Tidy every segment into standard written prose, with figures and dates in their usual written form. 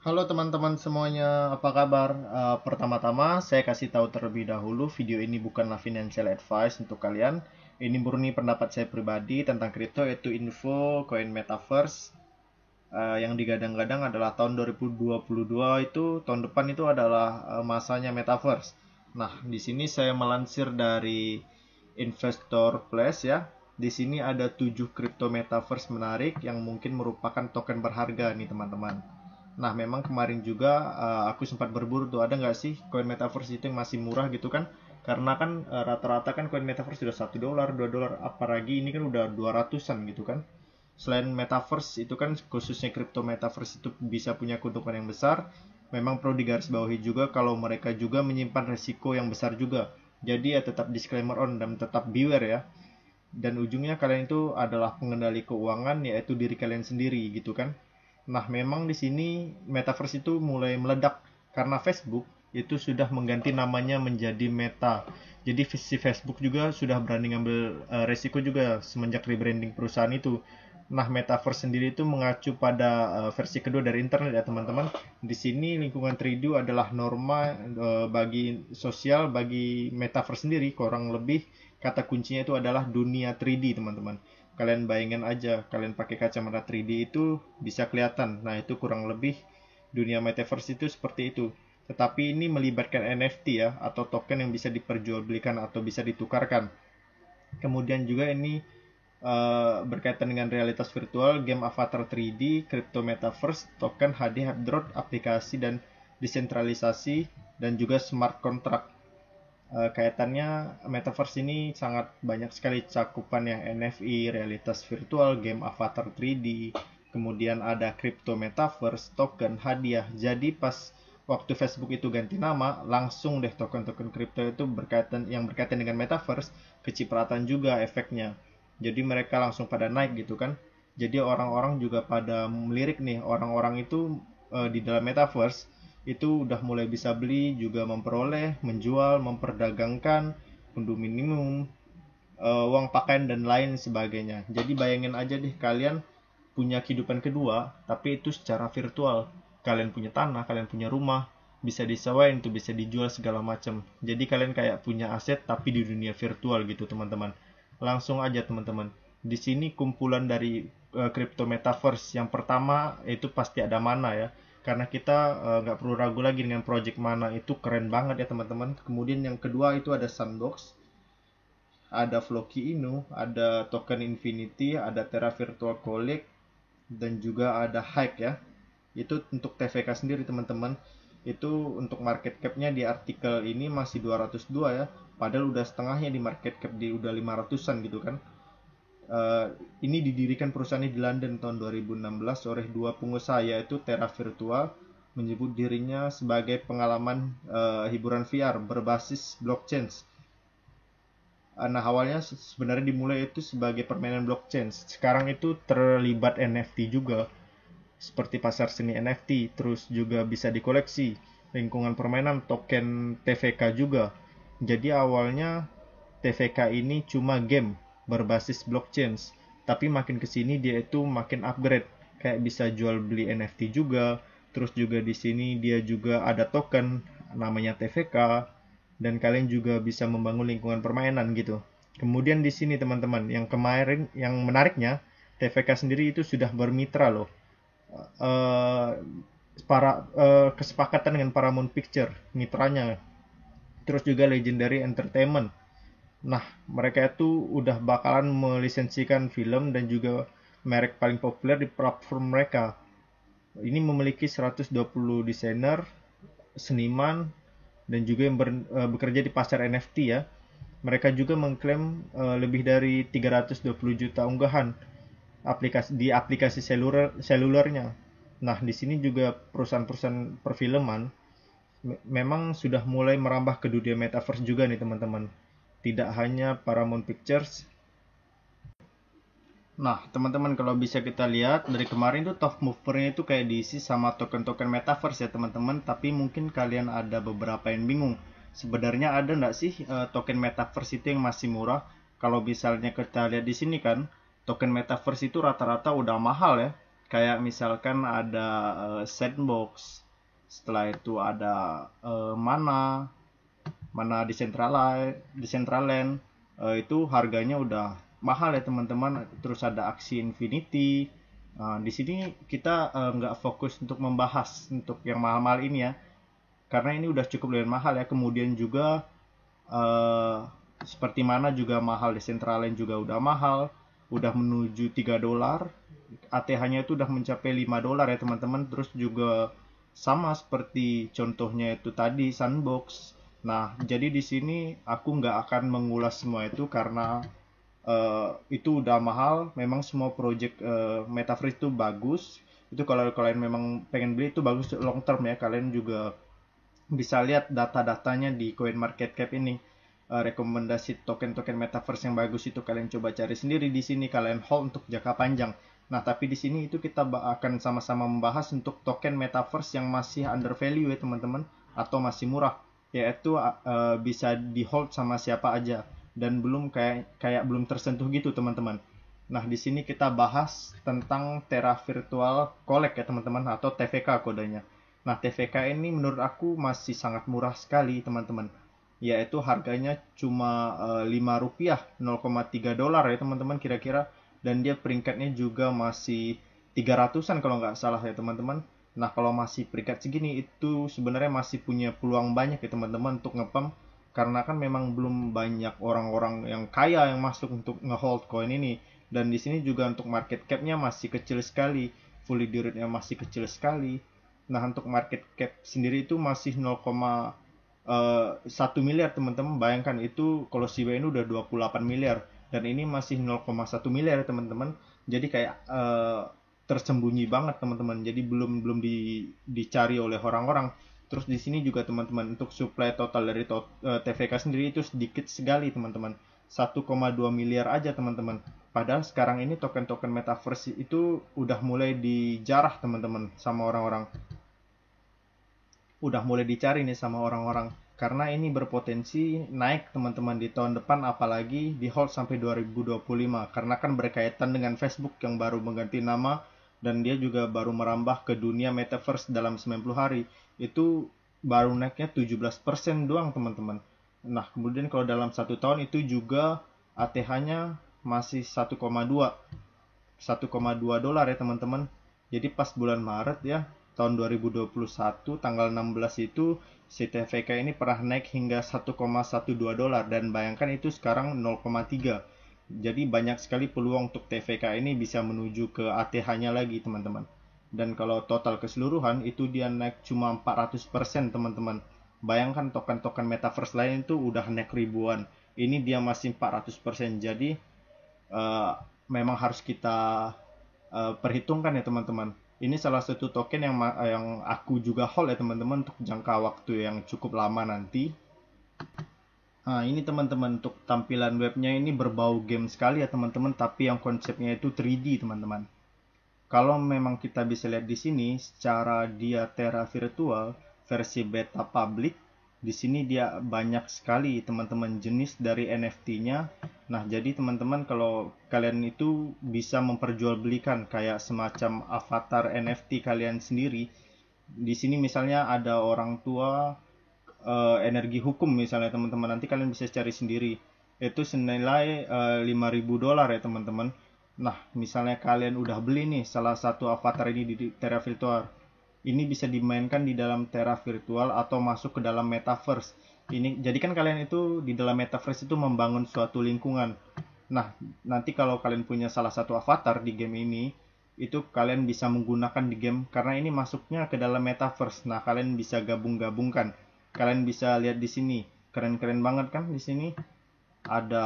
Halo teman-teman semuanya, apa kabar? Pertama-tama saya kasih tahu terlebih dahulu, video ini bukanlah financial advice untuk kalian. Ini murni pendapat saya pribadi tentang kripto, yaitu info koin metaverse yang digadang-gadang adalah tahun 2022 itu tahun depan itu adalah masanya metaverse. Nah, di sini saya melansir dari Investor Place ya. Di sini ada 7 kripto metaverse menarik yang mungkin merupakan token berharga nih teman-teman. Nah, memang kemarin juga aku sempat berburu tuh, ada nggak sih koin metaverse itu yang masih murah gitu kan? Karena kan rata-rata kan koin metaverse sudah $1, $2, apalagi ini kan udah 200-an gitu kan. Selain metaverse itu kan khususnya crypto metaverse itu bisa punya keuntungan yang besar, memang perlu digarisbawahi juga kalau mereka juga menyimpan resiko yang besar juga. Jadi ya tetap disclaimer on dan tetap beware ya. Dan ujungnya kalian itu adalah pengendali keuangan, yaitu diri kalian sendiri gitu kan. Nah, memang di sini metaverse itu mulai meledak karena Facebook itu sudah mengganti namanya menjadi Meta. Jadi si Facebook juga sudah berani ngambil resiko juga semenjak rebranding perusahaan itu. Nah, metaverse sendiri itu mengacu pada versi kedua dari internet ya teman-teman. Di sini lingkungan 3D adalah norma bagi sosial bagi metaverse sendiri. Kurang lebih kata kuncinya itu adalah dunia 3D teman-teman. Kalian bayangin aja, kalian pakai kacamata 3D itu bisa kelihatan. Nah, itu kurang lebih dunia metaverse itu seperti itu. Tetapi ini melibatkan NFT ya, atau token yang bisa diperjualbelikan atau bisa ditukarkan. Kemudian juga ini berkaitan dengan realitas virtual, game avatar 3D, crypto metaverse, token HD Hapdrop, aplikasi dan desentralisasi, dan juga smart contract. Kaitannya metaverse ini sangat banyak sekali cakupan yang NFI, realitas virtual, game avatar 3D, kemudian ada crypto metaverse, token, hadiah. Jadi pas waktu Facebook itu ganti nama, langsung deh token-token kripto itu berkaitan dengan metaverse, kecipratan juga efeknya. Jadi mereka langsung pada naik gitu kan. Jadi orang-orang juga pada melirik nih, orang-orang itu di dalam metaverse itu udah mulai bisa beli, juga memperoleh, menjual, memperdagangkan, unduh minimum, uang pakaian dan lain sebagainya. Jadi bayangin aja deh kalian punya kehidupan kedua, tapi itu secara virtual. Kalian punya tanah, kalian punya rumah, bisa disewain, itu bisa dijual segala macam. Jadi kalian kayak punya aset tapi di dunia virtual gitu teman-teman. Langsung aja teman-teman. Di sini kumpulan dari crypto metaverse. Yang pertama itu pasti ada Mana ya. Karena kita nggak perlu ragu lagi dengan project Mana, itu keren banget ya teman-teman. Kemudian yang kedua itu ada Sandbox, ada Floki Inu, ada token Infinity, ada Terra Virtual Collect, dan juga ada Hike ya. Itu untuk TVK sendiri teman-teman. Itu untuk market cap-nya di artikel ini masih 202 ya. Padahal udah setengahnya di market cap di udah 500-an gitu kan. Uh, ini didirikan perusahaan ini di London tahun 2016 oleh dua pengusaha, yaitu Terra Virtual menyebut dirinya sebagai pengalaman hiburan VR berbasis blockchain. Nah, awalnya sebenarnya dimulai itu sebagai permainan blockchain. Sekarang itu terlibat NFT juga, seperti pasar seni NFT, terus juga bisa dikoleksi, lingkungan permainan, token TVK juga. Jadi awalnya TVK ini cuma game berbasis blockchain, tapi makin kesini dia itu makin upgrade, kayak bisa jual beli NFT juga, terus juga di sini dia juga ada token namanya TVK, dan kalian juga bisa membangun lingkungan permainan gitu. Kemudian di sini teman-teman, yang kemarin yang menariknya, TVK sendiri itu sudah bermitra loh, eh, kesepakatan dengan Paramount Picture mitranya, terus juga Legendary Entertainment. Nah, mereka itu udah bakalan melisensikan film dan juga merek paling populer di platform mereka. Ini memiliki 120 desainer, seniman, dan juga yang bekerja di pasar NFT ya. Mereka juga mengklaim lebih dari 320 juta unggahan aplikasi selulernya. Nah, di sini juga perusahaan-perusahaan perfilman memang sudah mulai merambah ke dunia metaverse juga nih teman-teman. Tidak hanya Paramount Pictures. Nah, teman-teman kalau bisa kita lihat dari kemarin tuh top movernya itu kayak diisi sama token-token metaverse ya teman-teman. Tapi mungkin kalian ada beberapa yang bingung. Sebenarnya ada nggak sih token metaverse itu yang masih murah? Kalau misalnya kita lihat di sini kan, token metaverse itu rata-rata udah mahal ya. Kayak misalkan ada Sandbox, setelah itu ada Mana Decentraland, itu harganya udah mahal ya teman-teman. Terus ada Axie Infinity. Di sini kita nggak fokus untuk membahas untuk yang mahal-mahal ini ya, karena ini udah cukup lumayan mahal ya. Kemudian juga eh, seperti mana juga mahal, Decentraland juga udah mahal, udah menuju $3. ATH-nya itu udah mencapai $5 ya teman-teman. Terus juga sama seperti contohnya itu tadi Sandbox. Nah, jadi di sini aku nggak akan mengulas semua itu karena itu udah mahal. Memang semua project Metaverse itu bagus. Itu kalau kalian memang pengen beli itu bagus long term ya. Kalian juga bisa lihat data-datanya di CoinMarketCap ini. Rekomendasi token-token metaverse yang bagus itu kalian coba cari sendiri di sini, kalian hold untuk jangka panjang. Nah, tapi di sini itu kita akan sama-sama membahas untuk token metaverse yang masih under value ya teman-teman, atau masih murah, yaitu bisa di hold sama siapa aja dan belum kayak belum tersentuh gitu teman-teman. Nah, di sini kita bahas tentang Terra Virtual Collect ya teman-teman, atau TVK kodenya. Nah, TVK ini menurut aku masih sangat murah sekali teman-teman. Yaitu harganya cuma Rp5, $0,3 ya teman-teman kira-kira. Dan dia peringkatnya juga masih 300-an kalau nggak salah ya teman-teman. Nah, kalau masih peringkat segini itu sebenarnya masih punya peluang banyak ya teman-teman untuk ngepump. Karena kan memang belum banyak orang-orang yang kaya yang masuk untuk ngehold koin ini. Dan di sini juga untuk market cap-nya masih kecil sekali, fully diluted-nya masih kecil sekali. Nah, untuk market cap sendiri itu masih 0,1 miliar teman-teman. Bayangkan itu kalau Shiba ini udah 28 miliar dan ini masih 0,1 miliar teman-teman. Jadi kayak tersembunyi banget teman-teman. Jadi belum belum dicari oleh orang-orang. Terus di sini juga teman-teman untuk supply total dari TVK sendiri itu sedikit sekali teman-teman. 1,2 miliar aja teman-teman. Padahal sekarang ini token-token metaverse itu udah mulai dijarah teman-teman sama orang-orang. Udah mulai dicari nih sama orang-orang. Karena ini berpotensi naik teman-teman di tahun depan, apalagi di hold sampai 2025. Karena kan berkaitan dengan Facebook yang baru mengganti nama dan dia juga baru merambah ke dunia metaverse dalam 90 hari. Itu baru naiknya 17% doang teman-teman. Nah, kemudian kalau dalam 1 tahun itu juga ATH-nya masih 1,2 $1,2 ya teman-teman. Jadi pas bulan Maret ya tahun 2021 tanggal 16 itu si TVK ini pernah naik hingga $1,12 dan bayangkan itu sekarang 0,3. Jadi banyak sekali peluang untuk TVK ini bisa menuju ke ATH-nya lagi teman-teman. Dan kalau total keseluruhan itu dia naik cuma 400% teman-teman. Bayangkan token-token metaverse lain itu udah naik ribuan. Ini dia masih 400%. Jadi uh, memang harus kita perhitungkan ya teman-teman. Ini salah satu token yang aku juga hold ya teman-teman untuk jangka waktu yang cukup lama nanti. Nah, ini teman-teman untuk tampilan webnya ini berbau game sekali ya teman-teman, tapi yang konsepnya itu 3D teman-teman. Kalau memang kita bisa lihat di sini secara dia Terra Virtual versi beta public, di sini dia banyak sekali teman-teman jenis dari NFT-nya. Nah, jadi teman-teman kalau kalian itu bisa memperjualbelikan kayak semacam avatar NFT kalian sendiri. Di sini misalnya ada orang tua energi hukum misalnya teman-teman, nanti kalian bisa cari sendiri. Itu senilai $5.000 ya teman-teman. Nah, misalnya kalian udah beli nih salah satu avatar ini di Terra Virtual. Ini bisa dimainkan di dalam Terra Virtual atau masuk ke dalam metaverse. Ini jadi kan kalian itu di dalam metaverse itu membangun suatu lingkungan. Nah, nanti kalau kalian punya salah satu avatar di game ini, itu kalian bisa menggunakan di game karena ini masuknya ke dalam metaverse. Nah, kalian bisa gabung-gabungkan. Kalian bisa lihat di sini. Keren-keren banget kan di sini. Ada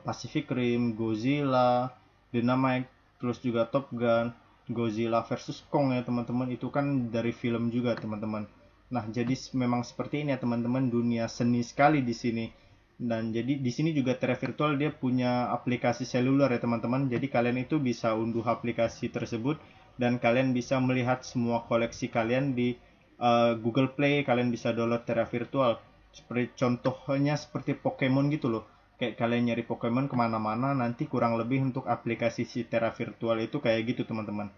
Pacific Rim, Godzilla, Dynamite, terus juga Top Gun, Godzilla versus Kong ya teman-teman. Itu kan dari film juga teman-teman. Nah, jadi memang seperti ini ya teman-teman, dunia seni sekali di sini. Dan jadi di sini juga Terra Virtual dia punya aplikasi seluler ya teman-teman. Jadi kalian itu bisa unduh aplikasi tersebut dan kalian bisa melihat semua koleksi kalian di Google Play. Kalian bisa download Terra Virtual. Seperti contohnya seperti Pokemon gitu loh. Kayak kalian nyari Pokemon kemana-mana, nanti kurang lebih untuk aplikasi si Terra Virtual itu kayak gitu teman-teman.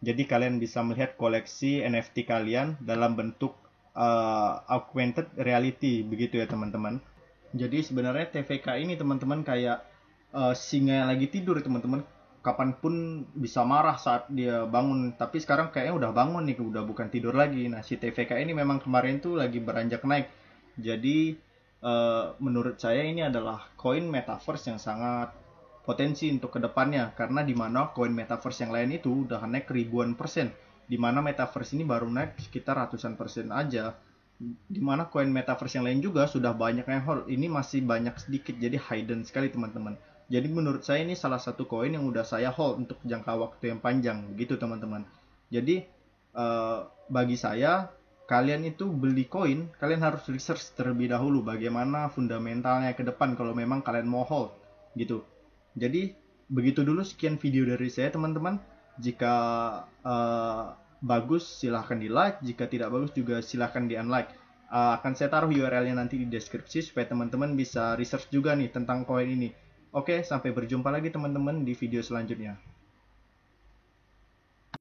Jadi kalian bisa melihat koleksi NFT kalian dalam bentuk augmented reality, begitu ya teman-teman. Jadi sebenarnya TVK ini teman-teman kayak singa yang lagi tidur teman-teman. Kapanpun bisa marah saat dia bangun. Tapi sekarang kayaknya udah bangun nih, udah bukan tidur lagi. Nah si TVK ini memang kemarin tuh lagi beranjak naik. Jadi menurut saya ini adalah koin metaverse yang sangat potensi untuk kedepannya. Karena di mana koin metaverse yang lain itu udah naik ribuan persen. Di mana metaverse ini baru naik sekitar ratusan persen aja, di mana koin metaverse yang lain juga sudah banyak yang hold. Ini masih banyak sedikit, jadi hidden sekali teman-teman. Jadi menurut saya ini salah satu koin yang udah saya hold untuk jangka waktu yang panjang gitu teman-teman. Jadi bagi saya, kalian itu beli koin, kalian harus research terlebih dahulu bagaimana fundamentalnya ke depan kalau memang kalian mau hold gitu. Jadi begitu dulu, sekian video dari saya teman-teman. Jika bagus silahkan di like, jika tidak bagus juga silahkan di unlike. Akan saya taruh URL-nya nanti di deskripsi supaya teman-teman bisa research juga nih tentang koin ini. Oke, sampai berjumpa lagi teman-teman di video selanjutnya.